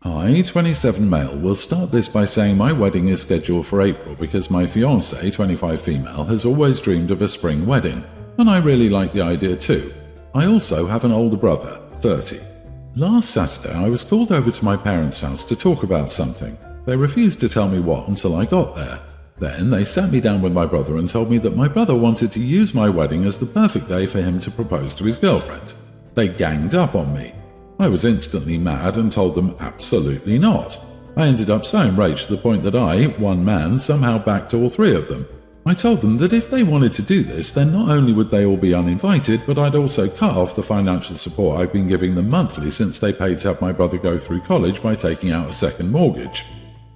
I, 27 male, will start this by saying my wedding is scheduled for April because my fiancée, 25 female, has always dreamed of a spring wedding, and I really like the idea too. I also have an older brother, 30. Last Saturday I was called over to my parents' house to talk about something. They refused to tell me what until I got there. Then they sat me down with my brother and told me that my brother wanted to use my wedding as the perfect day for him to propose to his girlfriend. They ganged up on me. I was instantly mad and told them absolutely not. I ended up so enraged to the point that I, one man, somehow backed all three of them. I told them that if they wanted to do this, then not only would they all be uninvited, but I'd also cut off the financial support I've been giving them monthly since they paid to have my brother go through college by taking out a second mortgage.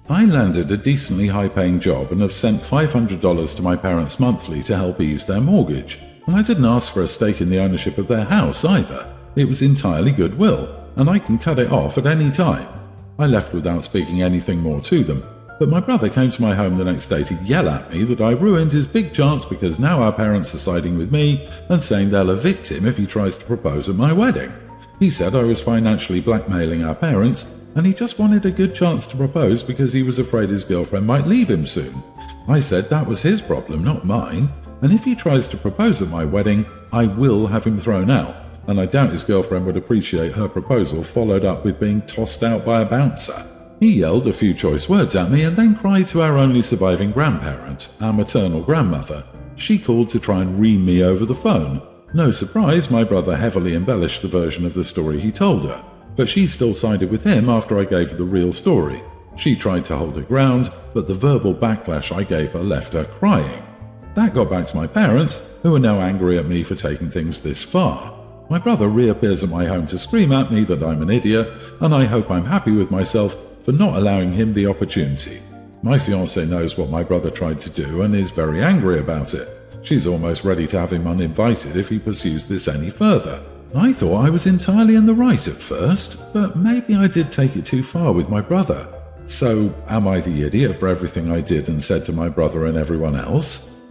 I landed a decently high-paying job and have sent $500 to my parents monthly to help ease their mortgage, and I didn't ask for a stake in the ownership of their house either. It was entirely goodwill, and I can cut it off at any time. I left without speaking anything more to them, but my brother came to my home the next day to yell at me that I ruined his big chance because now our parents are siding with me and saying they'll evict him if he tries to propose at my wedding. He said I was financially blackmailing our parents, and he just wanted a good chance to propose because he was afraid his girlfriend might leave him soon. I said that was his problem, not mine, and if he tries to propose at my wedding, I will have him thrown out. And I doubt his girlfriend would appreciate her proposal followed up with being tossed out by a bouncer. He yelled a few choice words at me and then cried to our only surviving grandparent, our maternal grandmother. She called to try and ream me over the phone. No surprise, my brother heavily embellished the version of the story he told her, but she still sided with him after I gave her the real story. She tried to hold her ground, but the verbal backlash I gave her left her crying. That got back to my parents, who are now angry at me for taking things this far. My brother reappears at my home to scream at me that I'm an idiot, and I hope I'm happy with myself for not allowing him the opportunity. My fiancée knows what my brother tried to do and is very angry about it. She's almost ready to have him uninvited if he pursues this any further. I thought I was entirely in the right at first, but maybe I did take it too far with my brother. So, am I the idiot for everything I did and said to my brother and everyone else?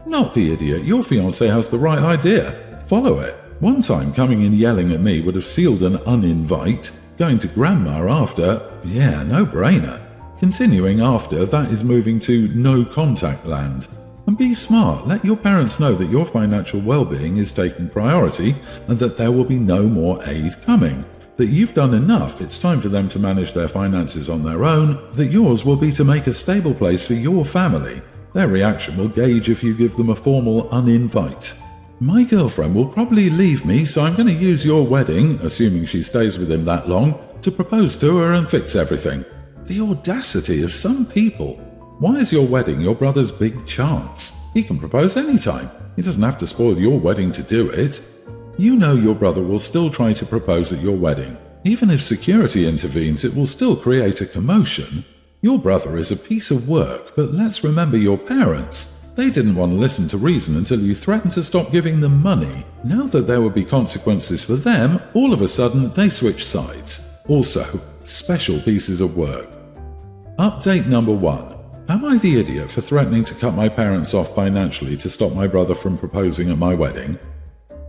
Not the idiot, your fiancé has the right idea. Follow it. One time coming in yelling at me would have sealed an uninvite. Going to grandma after, yeah, no brainer. Continuing after, that is moving to no contact land. And be smart, let your parents know that your financial well-being is taking priority and that there will be no more aid coming. That you've done enough, it's time for them to manage their finances on their own, that yours will be to make a stable place for your family. Their reaction will gauge if you give them a formal uninvite. My girlfriend will probably leave me, so I'm going to use your wedding, assuming she stays with him that long, to propose to her and fix everything. The audacity of some people. Why is your wedding your brother's big chance? He can propose anytime. He doesn't have to spoil your wedding to do it. You know your brother will still try to propose at your wedding. Even if security intervenes, it will still create a commotion. Your brother is a piece of work, but let's remember your parents. They didn't want to listen to reason until you threatened to stop giving them money. Now that there would be consequences for them, all of a sudden they switch sides. Also, special pieces of work. Update number 1. Am I the idiot for threatening to cut my parents off financially to stop my brother from proposing at my wedding?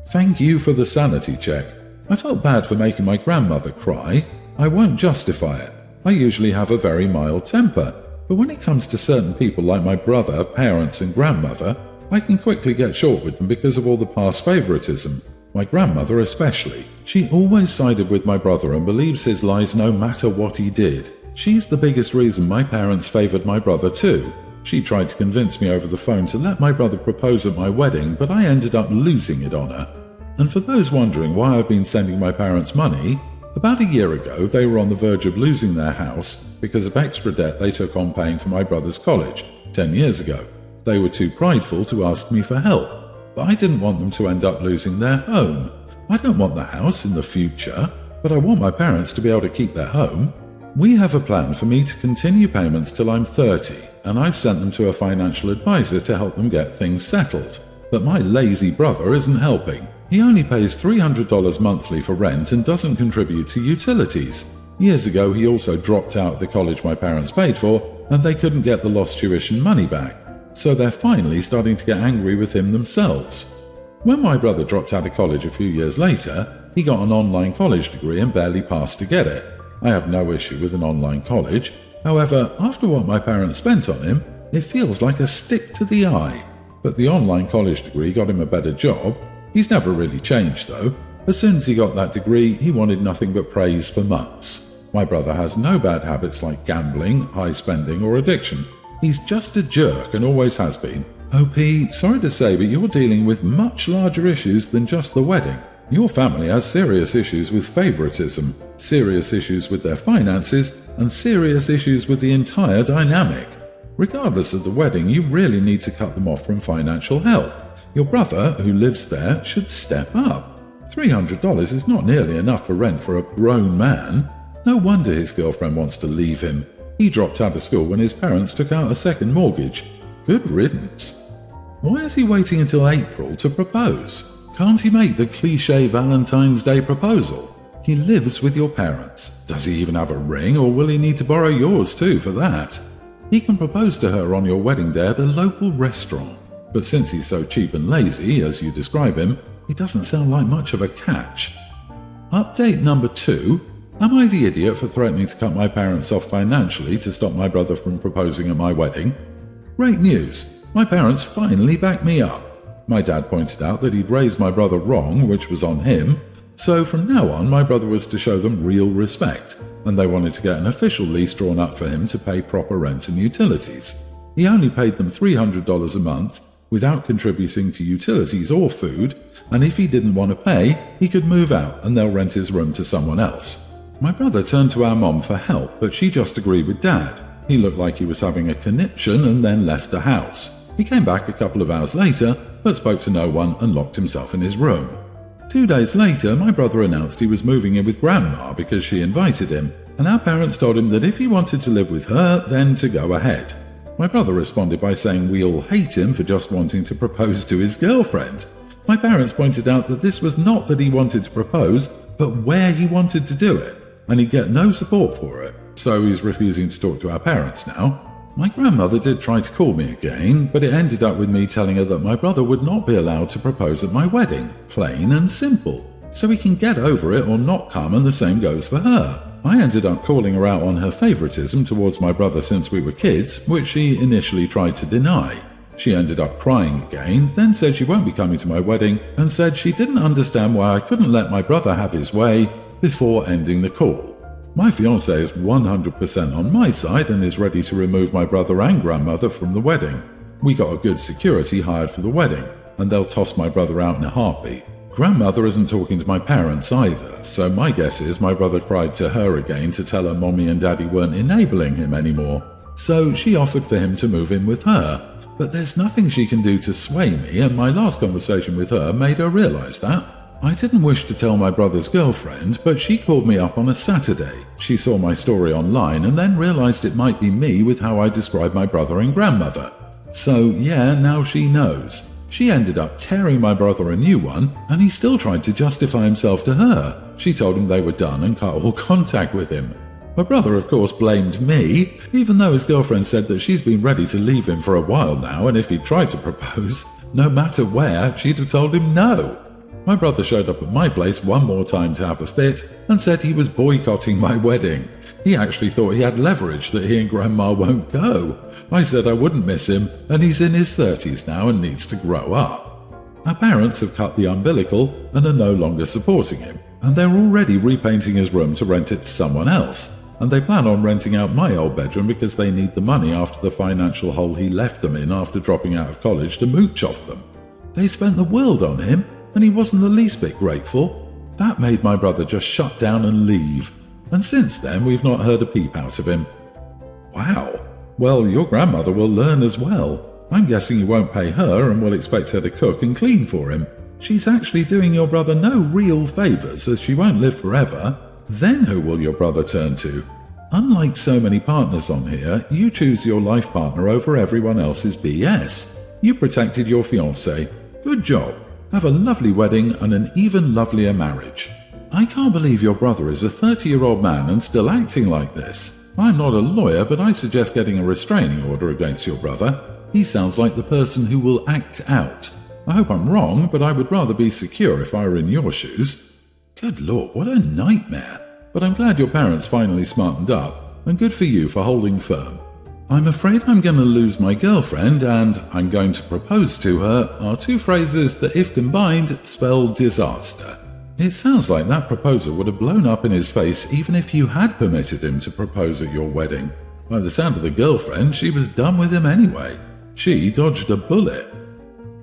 Thank you for the sanity check. I felt bad for making my grandmother cry. I won't justify it. I usually have a very mild temper. But when it comes to certain people like my brother, parents and grandmother, I can quickly get short with them because of all the past favoritism. My grandmother especially. She always sided with my brother and believes his lies no matter what he did. She's the biggest reason my parents favored my brother too. She tried to convince me over the phone to let my brother propose at my wedding, but I ended up losing it on her. And for those wondering why I've been sending my parents money, about a year ago they were on the verge of losing their house because of extra debt they took on paying for my brother's college 10 years ago. They were too prideful to ask me for help, but I didn't want them to end up losing their home. I don't want the house in the future, but I want my parents to be able to keep their home. We have a plan for me to continue payments till I'm 30, and I've sent them to a financial advisor to help them get things settled. But my lazy brother isn't helping. He only pays $300 monthly for rent and doesn't contribute to utilities. Years ago, he also dropped out of the college my parents paid for, and they couldn't get the lost tuition money back. So they're finally starting to get angry with him themselves. When my brother dropped out of college a few years later, he got an online college degree and barely passed to get it. I have no issue with an online college. However, after what my parents spent on him, it feels like a stick to the eye. But the online college degree got him a better job. He's never really changed though. As soon as he got that degree, he wanted nothing but praise for months. My brother has no bad habits like gambling, high spending or addiction. He's just a jerk and always has been. OP, sorry to say, but you're dealing with much larger issues than just the wedding. Your family has serious issues with favoritism, serious issues with their finances, and serious issues with the entire dynamic. Regardless of the wedding, you really need to cut them off from financial help. Your brother, who lives there, should step up. $300 is not nearly enough for rent for a grown man. No wonder his girlfriend wants to leave him. He dropped out of school when his parents took out a second mortgage. Good riddance. Why is he waiting until April to propose? Can't he make the cliché Valentine's Day proposal? He lives with your parents. Does he even have a ring, or will he need to borrow yours too for that? He can propose to her on your wedding day at a local restaurant. But since he's so cheap and lazy, as you describe him, he doesn't sound like much of a catch. Update number 2. Am I the idiot for threatening to cut my parents off financially to stop my brother from proposing at my wedding? Great news! My parents finally backed me up. My dad pointed out that he'd raised my brother wrong, which was on him, so from now on my brother was to show them real respect, and they wanted to get an official lease drawn up for him to pay proper rent and utilities. He only paid them $300 a month without contributing to utilities or food, and if he didn't want to pay, he could move out and they'll rent his room to someone else. My brother turned to our mom for help, but she just agreed with Dad. He looked like he was having a conniption and then left the house. He came back a couple of hours later, but spoke to no one and locked himself in his room. 2 days later, my brother announced he was moving in with Grandma because she invited him, and our parents told him that if he wanted to live with her, then to go ahead. My brother responded by saying we all hate him for just wanting to propose to his girlfriend. My parents pointed out that this was not that he wanted to propose, but where he wanted to do it, and he'd get no support for it, so he's refusing to talk to our parents now. My grandmother did try to call me again, but it ended up with me telling her that my brother would not be allowed to propose at my wedding, plain and simple, so he can get over it or not come, and the same goes for her. I ended up calling her out on her favoritism towards my brother since we were kids, which she initially tried to deny. She ended up crying again, then said she won't be coming to my wedding, and said she didn't understand why I couldn't let my brother have his way before ending the call. My fiancé is 100% on my side and is ready to remove my brother and grandmother from the wedding. We got a good security hired for the wedding, and they'll toss my brother out in a heartbeat. Grandmother isn't talking to my parents either, so my guess is my brother cried to her again to tell her mommy and daddy weren't enabling him anymore. So she offered for him to move in with her, but there's nothing she can do to sway me, and my last conversation with her made her realize that. I didn't wish to tell my brother's girlfriend, but she called me up on a Saturday. She saw my story online and then realized it might be me with how I described my brother and grandmother. So yeah, now she knows. She ended up tearing my brother a new one, and he still tried to justify himself to her. She told him they were done and cut all contact with him. My brother, of course, blamed me, even though his girlfriend said that she's been ready to leave him for a while now, and if he'd tried to propose, no matter where, she'd have told him no. My brother showed up at my place one more time to have a fit and said he was boycotting my wedding. He actually thought he had leverage that he and Grandma won't go. I said I wouldn't miss him, and he's in his 30s now and needs to grow up. Our parents have cut the umbilical and are no longer supporting him, and they're already repainting his room to rent it to someone else, and they plan on renting out my old bedroom because they need the money after the financial hole he left them in after dropping out of college to mooch off them. They spent the world on him, and he wasn't the least bit grateful. That made my brother just shut down and leave, and since then we've not heard a peep out of him. Wow, well, your grandmother will learn as well. I'm guessing you won't pay her and will expect her to cook and clean for him. She's actually doing your brother no real favours, as she won't live forever. Then who will your brother turn to? Unlike so many partners on here, you choose your life partner over everyone else's BS. You protected your fiancé. Good job. Have a lovely wedding and an even lovelier marriage. I can't believe your brother is a 30-year-old man and still acting like this. I'm not a lawyer, but I suggest getting a restraining order against your brother. He sounds like the person who will act out. I hope I'm wrong, but I would rather be secure if I were in your shoes. Good Lord, what a nightmare. but I'm glad your parents finally smartened up, and good for you for holding firm. I'm afraid I'm going to lose my girlfriend and I'm going to propose to her are two phrases that, if combined, spell disaster. It sounds like that proposal would have blown up in his face even if you had permitted him to propose at your wedding. By the sound of the girlfriend, she was done with him anyway. She dodged a bullet.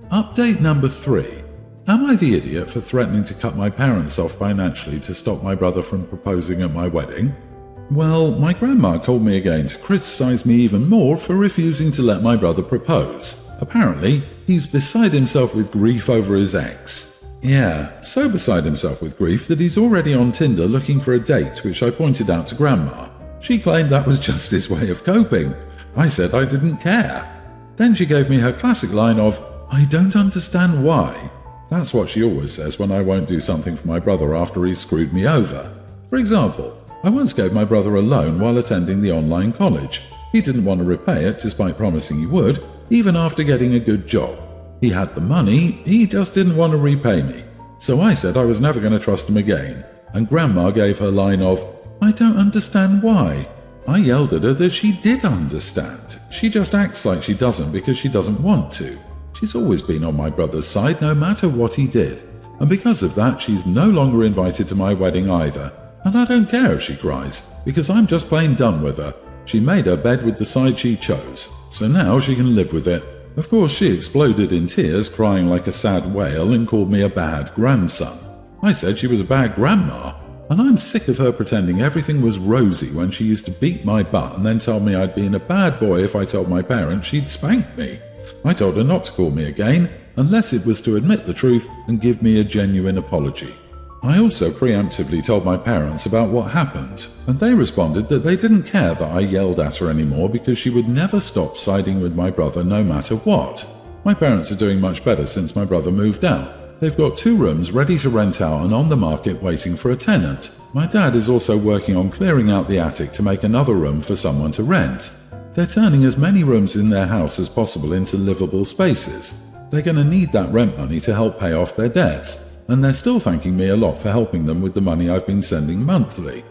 Update number 3. Am I the idiot for threatening to cut my parents off financially to stop my brother from proposing at my wedding? Well, my grandma called me again to criticize me even more for refusing to let my brother propose. Apparently, he's beside himself with grief over his ex. Yeah, so beside himself with grief that he's already on Tinder looking for a date, which I pointed out to Grandma. She claimed that was just his way of coping. I said I didn't care. Then she gave me her classic line of, "I don't understand why." That's what she always says when I won't do something for my brother after he's screwed me over. For example, I once gave my brother a loan while attending the online college. He didn't want to repay it despite promising he would, even after getting a good job. He had the money, he just didn't want to repay me. So I said I was never going to trust him again, and Grandma gave her line of, "I don't understand why." I yelled at her that she did understand. She just acts like she doesn't because she doesn't want to. She's always been on my brother's side no matter what he did, and because of that she's no longer invited to my wedding either. And I don't care if she cries, because I'm just plain done with her. She made her bed with the side she chose, so now she can live with it. Of course, she exploded in tears, crying like a sad whale, and called me a bad grandson. I said she was a bad grandma, and I'm sick of her pretending everything was rosy when she used to beat my butt and then tell me I'd been a bad boy if I told my parents she'd spanked me. I told her not to call me again, unless it was to admit the truth and give me a genuine apology. I also preemptively told my parents about what happened, and they responded that they didn't care that I yelled at her anymore because she would never stop siding with my brother no matter what. My parents are doing much better since my brother moved out. They've got 2 rooms ready to rent out and on the market waiting for a tenant. My dad is also working on clearing out the attic to make another room for someone to rent. They're turning as many rooms in their house as possible into livable spaces. They're going to need that rent money to help pay off their debts. And they're still thanking me a lot for helping them with the money I've been sending monthly.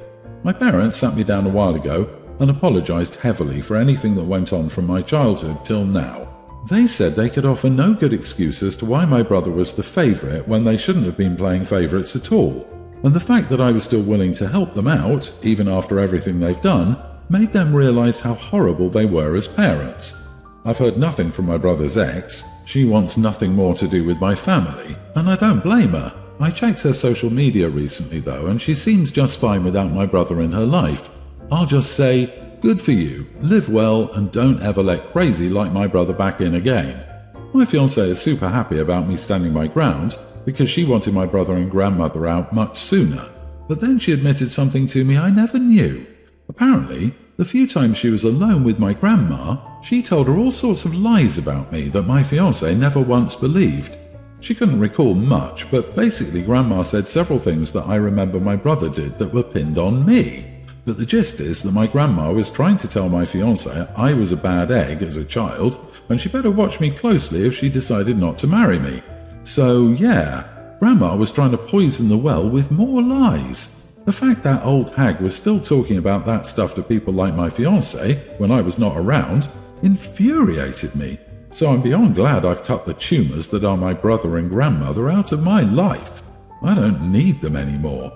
My parents sat me down a while ago and apologized heavily for anything that went on from my childhood till now. They said they could offer no good excuse as to why my brother was the favourite when they shouldn't have been playing favourites at all, and the fact that I was still willing to help them out, even after everything they've done, made them realise how horrible they were as parents. I've heard nothing from my brother's ex. She wants nothing more to do with my family, and I don't blame her. I checked her social media recently though, and she seems just fine without my brother in her life. I'll just say, good for you, live well, and don't ever let crazy like my brother back in again. My fiancée is super happy about me standing my ground, because she wanted my brother and grandmother out much sooner. But then she admitted something to me I never knew. Apparently, the few times she was alone with my grandma, she told her all sorts of lies about me that my fiancé never once believed. She couldn't recall much, but basically Grandma said several things that I remember my brother did that were pinned on me. But the gist is that my grandma was trying to tell my fiancé I was a bad egg as a child, and she better watch me closely if she decided not to marry me. So yeah, Grandma was trying to poison the well with more lies. The fact that old hag was still talking about that stuff to people like my fiancé when I was not around infuriated me. So I'm beyond glad I've cut the tumours that are my brother and grandmother out of my life. I don't need them anymore.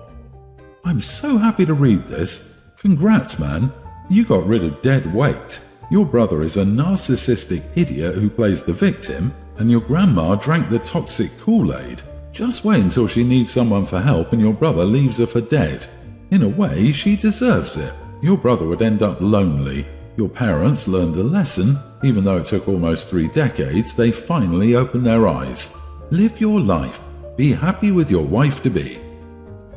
I'm so happy to read this. Congrats, man. You got rid of dead weight. Your brother is a narcissistic idiot who plays the victim, and your grandma drank the toxic Kool-Aid. Just wait until she needs someone for help and your brother leaves her for dead. In a way, she deserves it. Your brother would end up lonely. Your parents learned a lesson. Even though it took almost 3 decades, they finally opened their eyes. Live your life. Be happy with your wife-to-be.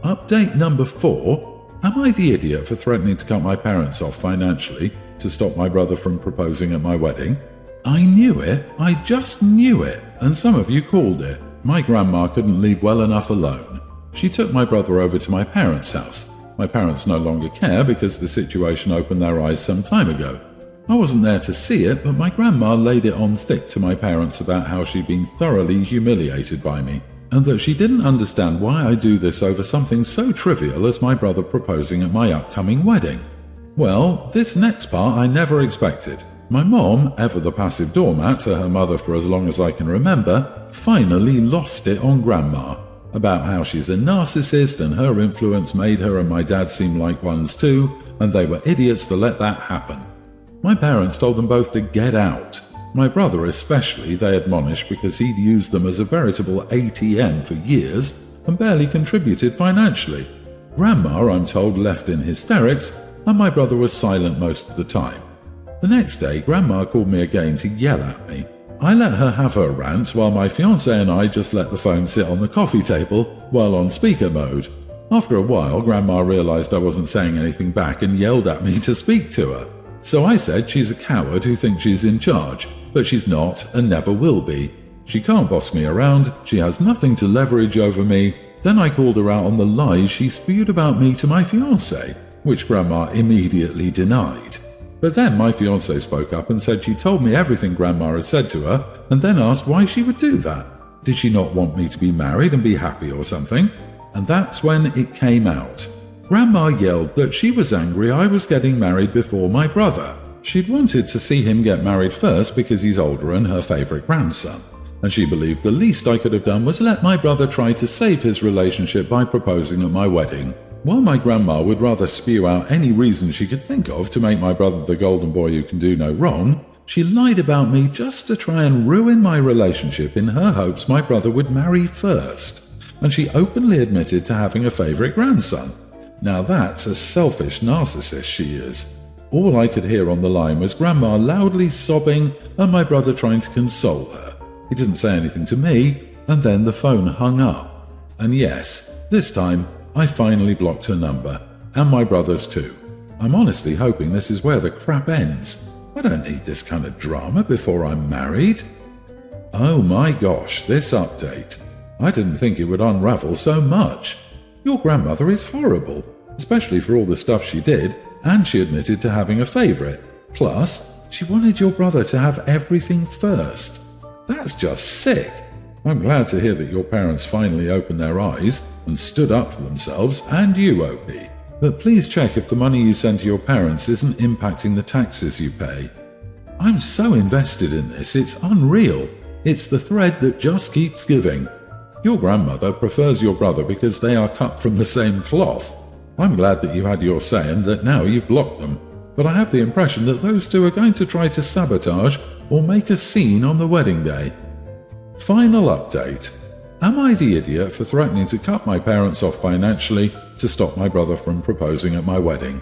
Update number 4. Am I the idiot for threatening to cut my parents off financially to stop my brother from proposing at my wedding? I knew it. I just knew it. And some of you called it. My grandma couldn't leave well enough alone. She took my brother over to my parents' house. My parents no longer care because the situation opened their eyes some time ago. I wasn't there to see it, but my grandma laid it on thick to my parents about how she'd been thoroughly humiliated by me. and that she didn't understand why I do this over something so trivial as my brother proposing at my upcoming wedding. Well, this next part I never expected. My mom, ever the passive doormat to her mother for as long as I can remember, finally lost it on Grandma, about how she's a narcissist and her influence made her and my dad seem like ones too, and they were idiots to let that happen. My parents told them both to get out. My brother especially they admonished because he'd used them as a veritable ATM for years and barely contributed financially. Grandma, I'm told, left in hysterics, and my brother was silent most of the time. The next day, Grandma called me again to yell at me. I let her have her rant while my fiancé and I just let the phone sit on the coffee table while on speaker mode. After a while, Grandma realized I wasn't saying anything back and yelled at me to speak to her. So I said she's a coward who thinks she's in charge, but she's not and never will be. She can't boss me around, she has nothing to leverage over me. Then I called her out on the lies she spewed about me to my fiancé, which Grandma immediately denied. But then my fiancé spoke up and said she told me everything Grandma had said to her, and then asked why she would do that. Did she not want me to be married and be happy or something? And that's when it came out. Grandma yelled that she was angry I was getting married before my brother. She'd wanted to see him get married first because he's older and her favourite grandson, and she believed the least I could have done was let my brother try to save his relationship by proposing at my wedding. While my grandma would rather spew out any reason she could think of to make my brother the golden boy who can do no wrong, she lied about me just to try and ruin my relationship in her hopes my brother would marry first, and she openly admitted to having a favourite grandson. Now that's a selfish narcissist she is. All I could hear on the line was Grandma loudly sobbing and my brother trying to console her. He didn't say anything to me, and then the phone hung up. And yes, this time I finally blocked her number, and my brother's too. I'm honestly hoping this is where the crap ends. I don't need this kind of drama before I'm married. Oh my gosh, this update. I didn't think it would unravel so much. Your grandmother is horrible, especially for all the stuff she did, and she admitted to having a favourite. Plus, she wanted your brother to have everything first. That's just sick. I'm glad to hear that your parents finally opened their eyes and stood up for themselves, and you, OP. But please check if the money you send to your parents isn't impacting the taxes you pay. I'm so invested in this, it's unreal. It's the thread that just keeps giving. Your grandmother prefers your brother because they are cut from the same cloth. I'm glad that you had your say and that now you've blocked them, but I have the impression that those two are going to try to sabotage or make a scene on the wedding day. Final update. Am I the idiot for threatening to cut my parents off financially to stop my brother from proposing at my wedding?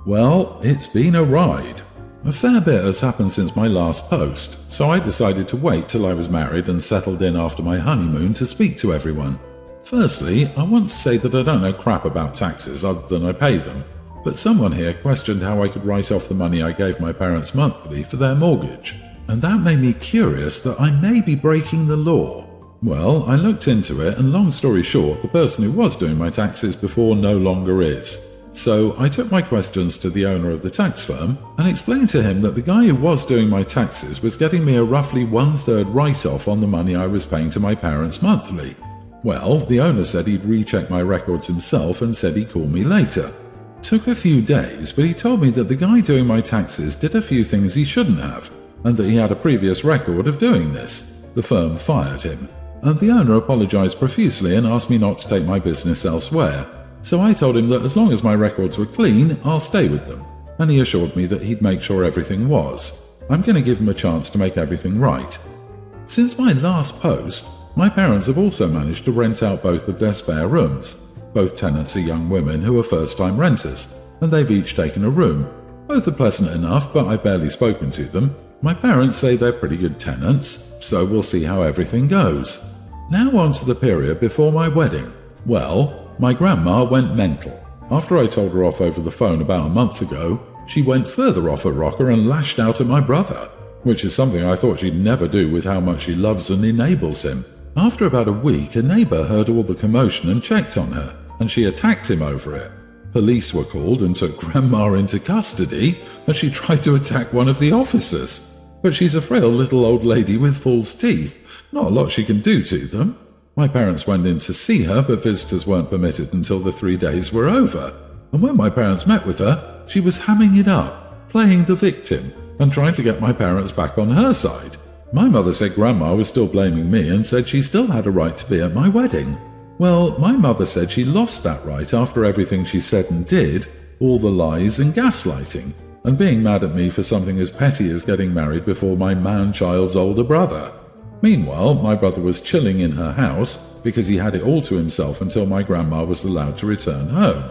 Well, it's been a ride. A fair bit has happened since my last post, so I decided to wait till I was married and settled in after my honeymoon to speak to everyone. Firstly, I want to say that I don't know crap about taxes other than I pay them, but someone here questioned how I could write off the money I gave my parents monthly for their mortgage, and that made me curious that I may be breaking the law. Well, I looked into it, and long story short, the person who was doing my taxes before no longer is. So I took my questions to the owner of the tax firm and explained to him that the guy who was doing my taxes was getting me a roughly 1/3 write-off on the money I was paying to my parents monthly. Well, the owner said he'd recheck my records himself and said he'd call me later. Took a few days, but he told me that the guy doing my taxes did a few things he shouldn't have, and that he had a previous record of doing this. The firm fired him, and the owner apologized profusely and asked me not to take my business elsewhere. So I told him that as long as my records were clean, I'll stay with them, and he assured me that he'd make sure everything was. I'm going to give him a chance to make everything right. Since my last post, my parents have also managed to rent out both of their spare rooms. Both tenants are young women who are first-time renters, and they've each taken a room. Both are pleasant enough, but I've barely spoken to them. My parents say they're pretty good tenants, so we'll see how everything goes. Now on to the period before my wedding. Well, my grandma went mental. After I told her off over the phone about a month ago, she went further off her rocker and lashed out at my brother, which is something I thought she'd never do with how much she loves and enables him. After about a week, a neighbour heard all the commotion and checked on her, and she attacked him over it. Police were called and took Grandma into custody, and she tried to attack one of the officers. But she's a frail little old lady with false teeth. Not a lot she can do to them. My parents went in to see her, but visitors weren't permitted until the 3 days were over. And when my parents met with her, she was hamming it up, playing the victim, and trying to get my parents back on her side. My mother said Grandma was still blaming me and said she still had a right to be at my wedding. Well, my mother said she lost that right after everything she said and did, all the lies and gaslighting, and being mad at me for something as petty as getting married before my man-child's older brother. Meanwhile, my brother was chilling in her house because he had it all to himself until my grandma was allowed to return home.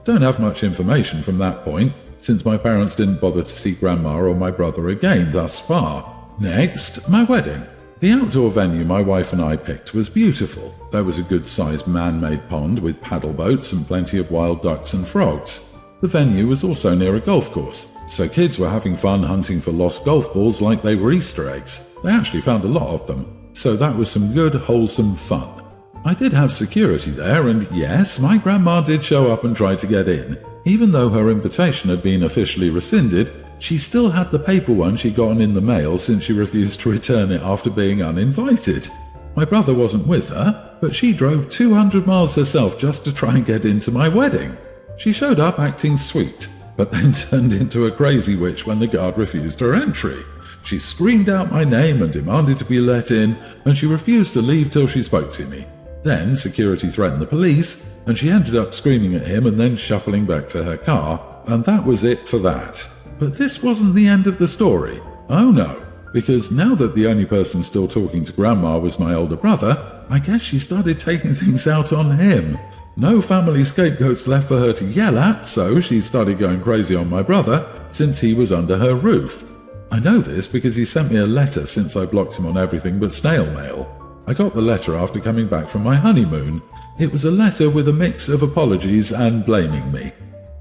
Don't have much information from that point, since my parents didn't bother to see Grandma or my brother again thus far. Next, my wedding. The outdoor venue my wife and I picked was beautiful. There was a good-sized man-made pond with paddle boats and plenty of wild ducks and frogs. The venue was also near a golf course, so kids were having fun hunting for lost golf balls like they were Easter eggs. They actually found a lot of them, so that was some good, wholesome fun. I did have security there, and yes, my grandma did show up and try to get in. Even though her invitation had been officially rescinded, she still had the paper one she'd gotten in the mail since she refused to return it after being uninvited. My brother wasn't with her, but she drove 200 miles herself just to try and get into my wedding. She showed up acting sweet, but then turned into a crazy witch when the guard refused her entry. She screamed out my name and demanded to be let in, and she refused to leave till she spoke to me. Then security threatened the police, and she ended up screaming at him and then shuffling back to her car, and that was it for that. But this wasn't the end of the story. Oh no, because now that the only person still talking to Grandma was my older brother, I guess she started taking things out on him. No family scapegoats left for her to yell at, so she started going crazy on my brother since he was under her roof. I know this because he sent me a letter since I blocked him on everything but snail mail. I got the letter after coming back from my honeymoon. It was a letter with a mix of apologies and blaming me.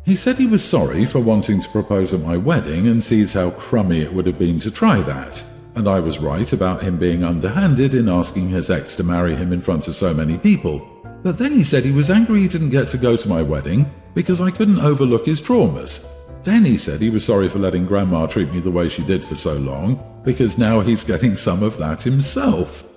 He said he was sorry for wanting to propose at my wedding and sees how crummy it would have been to try that. And I was right about him being underhanded in asking his ex to marry him in front of so many people. But then he said he was angry he didn't get to go to my wedding because I couldn't overlook his traumas. Then he said he was sorry for letting Grandma treat me the way she did for so long, because now he's getting some of that himself.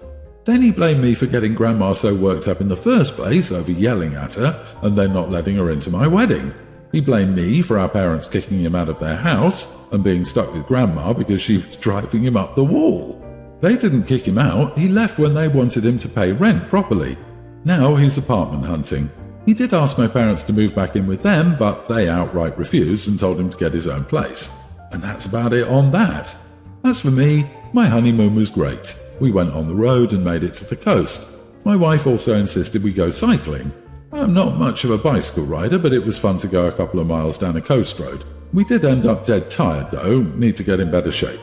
Then he blamed me for getting Grandma so worked up in the first place over yelling at her and then not letting her into my wedding. He blamed me for our parents kicking him out of their house and being stuck with Grandma because she was driving him up the wall. They didn't kick him out, he left when they wanted him to pay rent properly. Now he's apartment hunting. He did ask my parents to move back in with them, but they outright refused and told him to get his own place. And that's about it on that. As for me, my honeymoon was great. We went on the road and made it to the coast. My wife also insisted we go cycling. I'm not much of a bicycle rider, but it was fun to go a couple of miles down a coast road. We did end up dead tired though, need to get in better shape.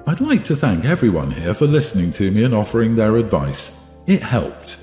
I'd like to thank everyone here for listening to me and offering their advice. It helped.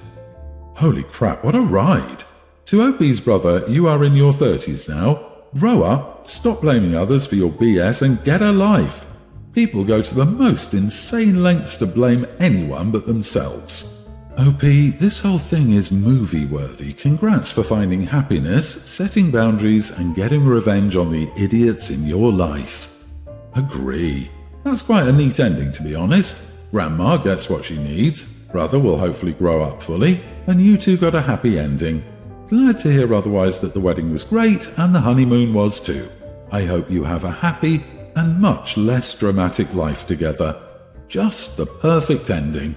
Holy crap, what a ride! To OP's brother, you are in your 30s now. Grow up, stop blaming others for your BS and get a life. People go to the most insane lengths to blame anyone but themselves. OP, this whole thing is movie-worthy. Congrats for finding happiness, setting boundaries, and getting revenge on the idiots in your life. Agree. That's quite a neat ending, to be honest. Grandma gets what she needs, brother will hopefully grow up fully, and you two got a happy ending. Glad to hear otherwise that the wedding was great and the honeymoon was too. I hope you have a happy and much less dramatic life together. Just the perfect ending.